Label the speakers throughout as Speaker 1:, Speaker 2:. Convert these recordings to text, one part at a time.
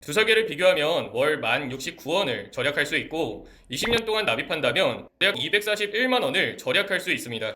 Speaker 1: 두 설계를 비교하면 월 1,069원을 절약할 수 있고 20년 동안 납입한다면 약 241만 원을 절약할 수 있습니다.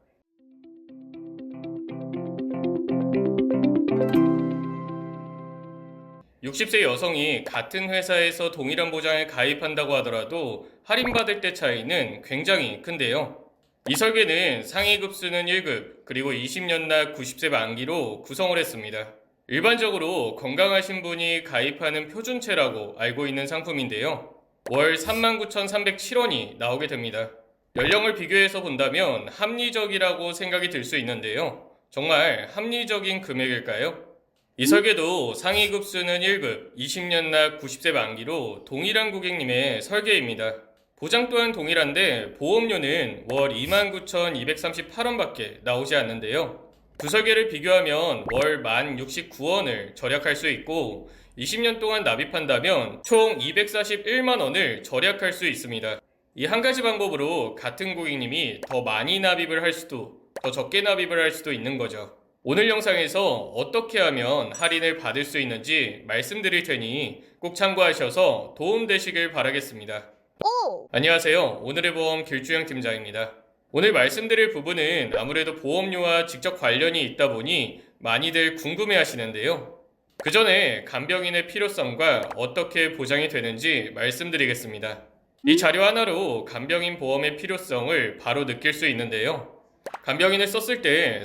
Speaker 1: 60세 여성이 같은 회사에서 동일한 보장에 가입한다고 하더라도 할인받을 때 차이는 굉장히 큰데요. 이 설계는 상위 급수는 1급, 그리고 20년 납 90세 만기로 구성을 했습니다. 일반적으로 건강하신 분이 가입하는 표준체라고 알고 있는 상품인데요. 월 39,307원이 나오게 됩니다. 연령을 비교해서 본다면 합리적이라고 생각이 들 수 있는데요. 정말 합리적인 금액일까요? 이 설계도 상위 급수는 1급, 20년 납 90세 만기로 동일한 고객님의 설계입니다. 보장 또한 동일한데 보험료는 월 29,238원밖에 나오지 않는데요. 두 설계를 비교하면 월 1,069원을 절약할 수 있고 20년 동안 납입한다면 총 241만 원을 절약할 수 있습니다. 이 한 가지 방법으로 같은 고객님이 더 많이 납입을 할 수도 더 적게 납입을 할 수도 있는 거죠. 오늘 영상에서 어떻게 하면 할인을 받을 수 있는지 말씀드릴 테니 꼭 참고하셔서 도움되시길 바라겠습니다.
Speaker 2: 오!
Speaker 1: 안녕하세요. 오늘의 보험 길주영 팀장입니다. 오늘 말씀드릴 부분은 아무래도 보험료와 직접 관련이 있다 보니 많이들 궁금해 하시는데요. 그 전에 간병인의 필요성과 어떻게 보장이 되는지 말씀드리겠습니다. 이 자료 하나로 간병인 보험의 필요성을 바로 느낄 수 있는데요. 간병인을 썼을 때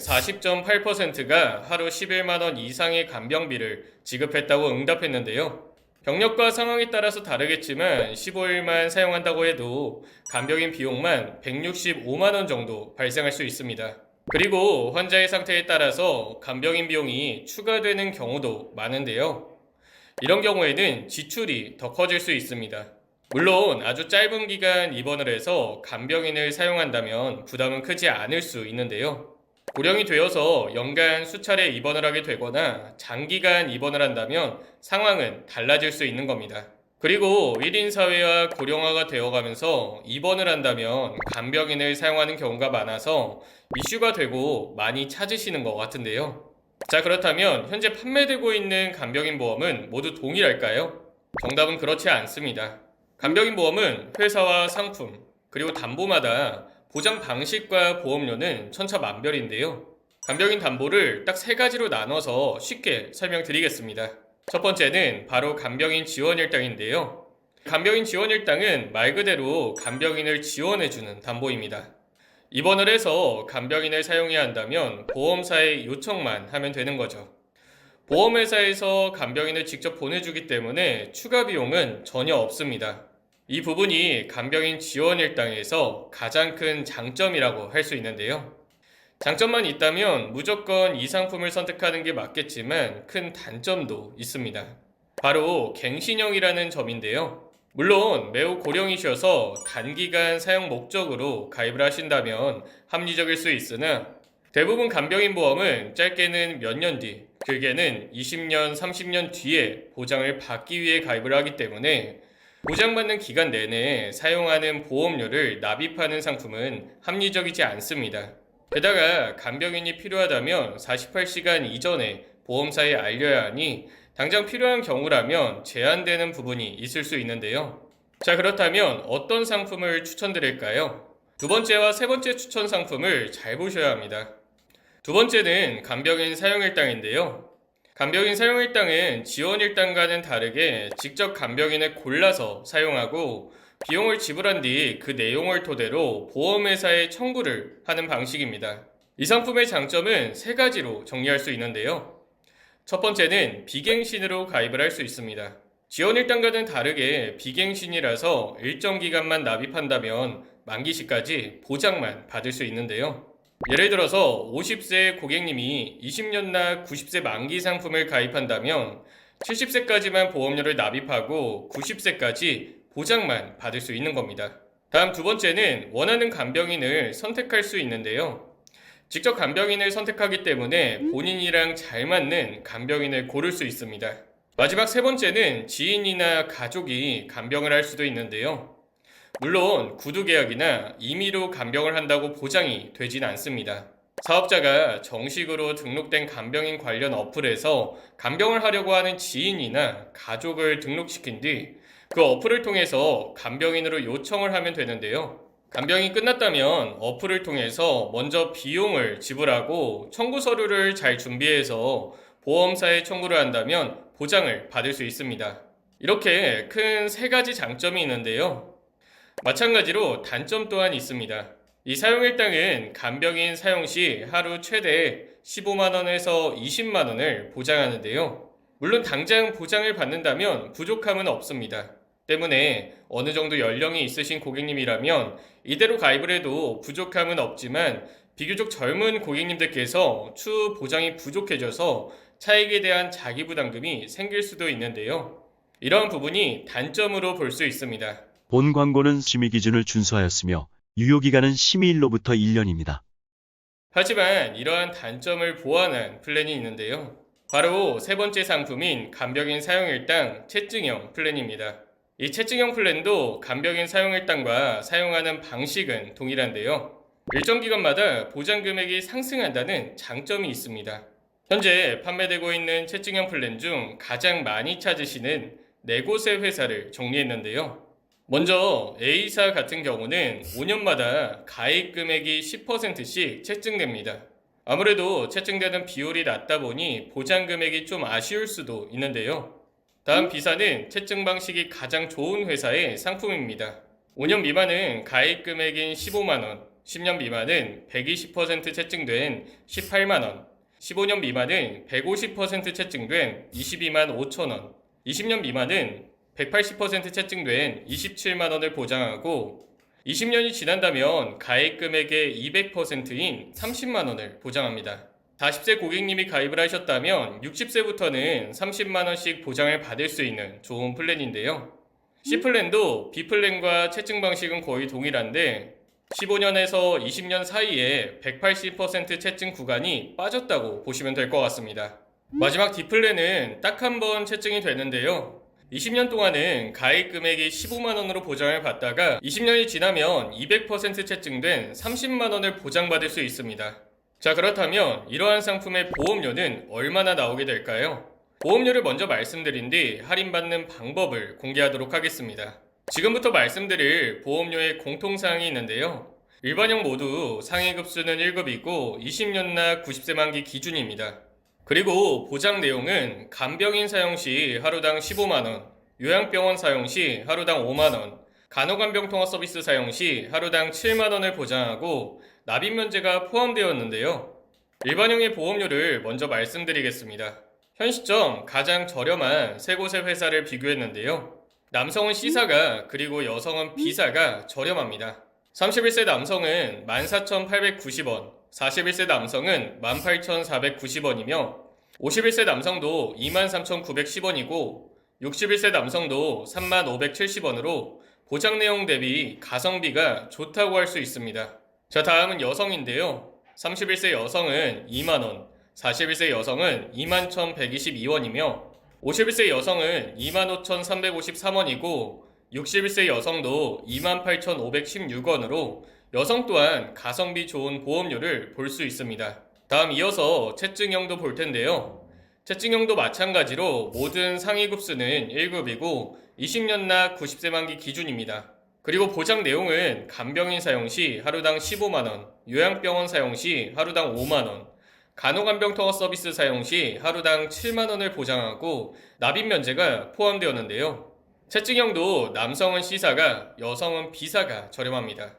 Speaker 1: 40.8%가 하루 11만 원 이상의 간병비를 지급했다고 응답했는데요. 병력과 상황에 따라서 다르겠지만 15일만 사용한다고 해도 간병인 비용만 165만 원 정도 발생할 수 있습니다. 그리고 환자의 상태에 따라서 간병인 비용이 추가되는 경우도 많은데요. 이런 경우에는 지출이 더 커질 수 있습니다. 물론 아주 짧은 기간 입원을 해서 간병인을 사용한다면 부담은 크지 않을 수 있는데요. 고령이 되어서 연간 수차례 입원을 하게 되거나 장기간 입원을 한다면 상황은 달라질 수 있는 겁니다. 그리고 1인 사회와 고령화가 되어가면서 입원을 한다면 간병인을 사용하는 경우가 많아서 이슈가 되고 많이 찾으시는 것 같은데요. 자, 그렇다면 현재 판매되고 있는 간병인 보험은 모두 동일할까요? 정답은 그렇지 않습니다. 간병인 보험은 회사와 상품, 그리고 담보마다 보장 방식과 보험료는 천차만별인데요. 간병인 담보를 딱 세 가지로 나눠서 쉽게 설명드리겠습니다. 첫 번째는 바로 간병인 지원 일당인데요. 간병인 지원 일당은 말 그대로 간병인을 지원해주는 담보입니다. 입원을 해서 간병인을 사용해야 한다면 보험사에 요청만 하면 되는 거죠. 보험회사에서 간병인을 직접 보내주기 때문에 추가 비용은 전혀 없습니다. 이 부분이 간병인 지원 일당에서 가장 큰 장점이라고 할 수 있는데요. 장점만 있다면 무조건 이 상품을 선택하는 게 맞겠지만 큰 단점도 있습니다. 바로 갱신형이라는 점인데요. 물론 매우 고령이셔서 단기간 사용 목적으로 가입을 하신다면 합리적일 수 있으나 대부분 간병인 보험은 짧게는 몇 년 뒤, 길게는 20년, 30년 뒤에 보장을 받기 위해 가입을 하기 때문에 보장받는 기간 내내 사용하는 보험료를 납입하는 상품은 합리적이지 않습니다. 게다가 간병인이 필요하다면 48시간 이전에 보험사에 알려야 하니 당장 필요한 경우라면 제한되는 부분이 있을 수 있는데요. 자, 그렇다면 어떤 상품을 추천드릴까요? 두 번째와 세 번째 추천 상품을 잘 보셔야 합니다. 두 번째는 간병인 사용일당인데요. 간병인 사용일당은 지원일당과는 다르게 직접 간병인을 골라서 사용하고 비용을 지불한 뒤 그 내용을 토대로 보험회사에 청구를 하는 방식입니다. 이 상품의 장점은 세 가지로 정리할 수 있는데요. 첫 번째는 비갱신으로 가입을 할 수 있습니다. 지원일당과는 다르게 비갱신이라서 일정 기간만 납입한다면 만기 시까지 보장만 받을 수 있는데요. 예를 들어서 50세 고객님이 20년 납 90세 만기 상품을 가입한다면 70세까지만 보험료를 납입하고 90세까지 보장만 받을 수 있는 겁니다. 다음 두 번째는 원하는 간병인을 선택할 수 있는데요. 직접 간병인을 선택하기 때문에 본인이랑 잘 맞는 간병인을 고를 수 있습니다. 마지막 세 번째는 지인이나 가족이 간병을 할 수도 있는데요. 물론 구두 계약이나 임의로 간병을 한다고 보장이 되진 않습니다. 사업자가 정식으로 등록된 간병인 관련 어플에서 간병을 하려고 하는 지인이나 가족을 등록시킨 뒤 그 어플을 통해서 간병인으로 요청을 하면 되는데요. 간병이 끝났다면 어플을 통해서 먼저 비용을 지불하고 청구 서류를 잘 준비해서 보험사에 청구를 한다면 보장을 받을 수 있습니다. 이렇게 큰 세 가지 장점이 있는데요. 마찬가지로 단점 또한 있습니다. 이 사용일당은 간병인 사용 시 하루 최대 15만 원에서 20만 원을 보장하는데요. 물론 당장 보장을 받는다면 부족함은 없습니다. 때문에 어느 정도 연령이 있으신 고객님이라면 이대로 가입을 해도 부족함은 없지만 비교적 젊은 고객님들께서 추후 보장이 부족해져서 차익에 대한 자기부담금이 생길 수도 있는데요. 이러한 부분이 단점으로 볼 수 있습니다.
Speaker 2: 본 광고는 심의 기준을 준수하였으며 유효기간은 심의일로부터 1년입니다.
Speaker 1: 하지만 이러한 단점을 보완한 플랜이 있는데요. 바로 세 번째 상품인 간병인 사용일당 채증형 플랜입니다. 이 채증형 플랜도 간병인 사용일당과 사용하는 방식은 동일한데요. 일정 기간마다 보장 금액이 상승한다는 장점이 있습니다. 현재 판매되고 있는 채증형 플랜 중 가장 많이 찾으시는 네 곳의 회사를 정리했는데요. 먼저 A사 같은 경우는 5년마다 가입 금액이 10%씩 채증됩니다. 아무래도 채증되는 비율이 낮다 보니 보장 금액이 좀 아쉬울 수도 있는데요. 다음 B사는 채증 방식이 가장 좋은 회사의 상품입니다. 5년 미만은 가입 금액인 15만 원, 10년 미만은 120% 채증된 18만 원, 15년 미만은 150% 채증된 22만 5천 원, 20년 미만은 180% 채증된 27만 원을 보장하고 20년이 지난다면 가입 금액의 200%인 30만 원을 보장합니다. 40세 고객님이 가입을 하셨다면 60세부터는 30만 원씩 보장을 받을 수 있는 좋은 플랜인데요. C플랜도 B플랜과 채증 방식은 거의 동일한데 15년에서 20년 사이에 180% 채증 구간이 빠졌다고 보시면 될 것 같습니다. 마지막 D플랜은 딱 한 번 채증이 되는데요. 20년 동안은 가입 금액이 15만 원으로 보장을 받다가 20년이 지나면 200% 채증된 30만 원을 보장받을 수 있습니다. 자, 그렇다면 이러한 상품의 보험료는 얼마나 나오게 될까요? 보험료를 먼저 말씀드린 뒤 할인받는 방법을 공개하도록 하겠습니다. 지금부터 말씀드릴 보험료의 공통사항이 있는데요. 일반형 모두 상해급수는 1급이고 20년나 90세 만기 기준입니다. 그리고 보장 내용은 간병인 사용 시 하루당 15만 원, 요양병원 사용 시 하루당 5만 원, 간호간병통화 서비스 사용 시 하루당 7만 원을 보장하고 납입 면제가 포함되었는데요. 일반형의 보험료를 먼저 말씀드리겠습니다. 현 시점 가장 저렴한 세 곳의 회사를 비교했는데요. 남성은 C사가 그리고 여성은 B사가 저렴합니다. 31세 남성은 14,890원, 41세 남성은 18,490원이며 51세 남성도 23,910원이고 61세 남성도 35,570원으로 보장 내용 대비 가성비가 좋다고 할 수 있습니다. 자, 다음은 여성인데요. 31세 여성은 2만원, 41세 여성은 21,122원이며 51세 여성은 25,353원이고 61세 여성도 28,516원으로 여성 또한 가성비 좋은 보험료를 볼 수 있습니다. 다음 이어서 채증형도 볼 텐데요. 채증형도 마찬가지로 모든 상위급수는 1급이고 20년나 90세 만기 기준입니다. 그리고 보장 내용은 간병인 사용 시 하루당 15만원, 요양병원 사용 시 하루당 5만원, 간호간병통화 서비스 사용 시 하루당 7만원을 보장하고 납입 면제가 포함되었는데요. 채증형도 남성은 C사가, 여성은 B사가 저렴합니다.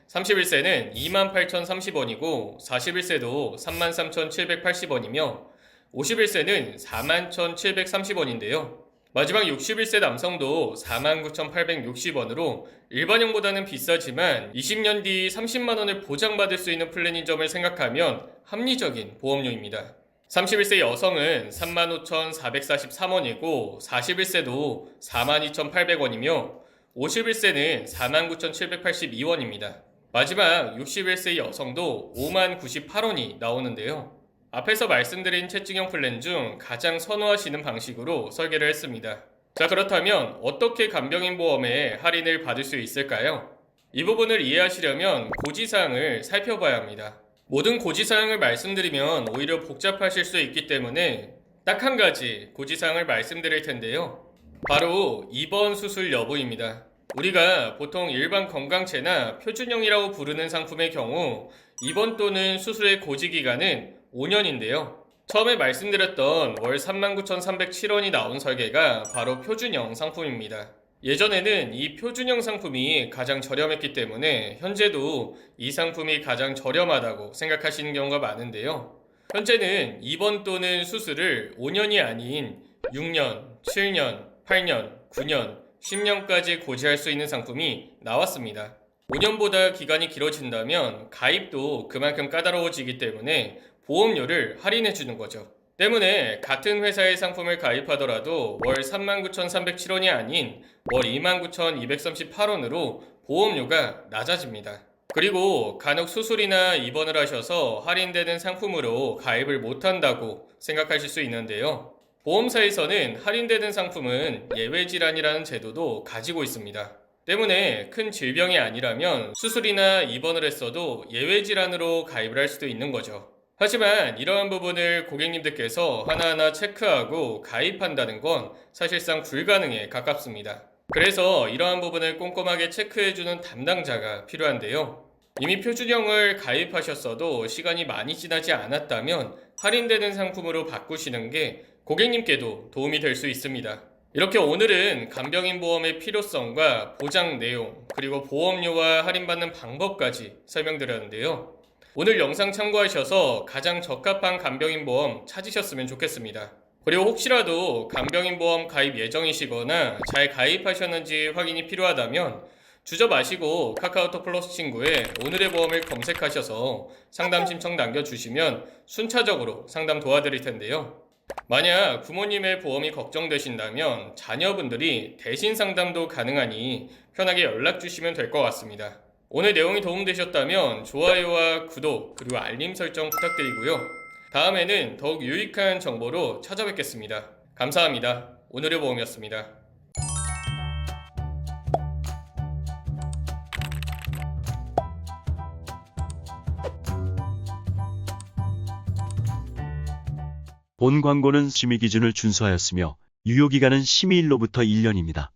Speaker 1: 31세는 28,030원이고 41세도 33,780원이며 51세는 41,730원인데요. 마지막 61세 남성도 49,860원으로 일반형보다는 비싸지만 20년 뒤 30만원을 보장받을 수 있는 플랜인 점을 생각하면 합리적인 보험료입니다. 31세 여성은 35,443원이고 41세도 42,800원이며 51세는 49,782원입니다. 마지막 61세 여성도 59,098원이 나오는데요. 앞에서 말씀드린 채증형 플랜 중 가장 선호하시는 방식으로 설계를 했습니다. 자, 그렇다면 어떻게 간병인 보험에 할인을 받을 수 있을까요? 이 부분을 이해하시려면 고지사항을 살펴봐야 합니다. 모든 고지사항을 말씀드리면 오히려 복잡하실 수 있기 때문에 딱 한 가지 고지사항을 말씀드릴 텐데요. 바로 입원 수술 여부입니다. 우리가 보통 일반 건강체나 표준형이라고 부르는 상품의 경우 입원 또는 수술의 고지기간은 5년인데요. 처음에 말씀드렸던 월 39,307원이 나온 설계가 바로 표준형 상품입니다. 예전에는 이 표준형 상품이 가장 저렴했기 때문에 현재도 이 상품이 가장 저렴하다고 생각하시는 경우가 많은데요. 현재는 입원 또는 수술을 5년이 아닌 6년, 7년, 8년, 9년, 10년까지 고지할 수 있는 상품이 나왔습니다. 5년보다 기간이 길어진다면 가입도 그만큼 까다로워지기 때문에 보험료를 할인해 주는 거죠. 때문에 같은 회사의 상품을 가입하더라도 월 39,307원이 아닌 월 29,238원으로 보험료가 낮아집니다. 그리고 간혹 수술이나 입원을 하셔서 할인되는 상품으로 가입을 못한다고 생각하실 수 있는데요. 보험사에서는 할인되는 상품은 예외질환이라는 제도도 가지고 있습니다. 때문에 큰 질병이 아니라면 수술이나 입원을 했어도 예외질환으로 가입을 할 수도 있는 거죠. 하지만 이러한 부분을 고객님들께서 하나하나 체크하고 가입한다는 건 사실상 불가능에 가깝습니다. 그래서 이러한 부분을 꼼꼼하게 체크해주는 담당자가 필요한데요. 이미 표준형을 가입하셨어도 시간이 많이 지나지 않았다면 할인되는 상품으로 바꾸시는 게 고객님께도 도움이 될 수 있습니다. 이렇게 오늘은 간병인 보험의 필요성과 보장 내용, 그리고 보험료와 할인받는 방법까지 설명드렸는데요. 오늘 영상 참고하셔서 가장 적합한 간병인 보험 찾으셨으면 좋겠습니다. 그리고 혹시라도 간병인 보험 가입 예정이시거나 잘 가입하셨는지 확인이 필요하다면 주저 마시고 카카오톡 플러스 친구에 오늘의 보험을 검색하셔서 상담 신청 남겨주시면 순차적으로 상담 도와드릴 텐데요. 만약 부모님의 보험이 걱정되신다면 자녀분들이 대신 상담도 가능하니 편하게 연락 주시면 될 것 같습니다. 오늘 내용이 도움되셨다면 좋아요와 구독 그리고 알림 설정 부탁드리고요. 다음에는 더욱 유익한 정보로 찾아뵙겠습니다. 감사합니다. 오늘의 보험이었습니다.
Speaker 2: 본 광고는 심의 기준을 준수하였으며 유효기간은 심의일로부터 1년입니다.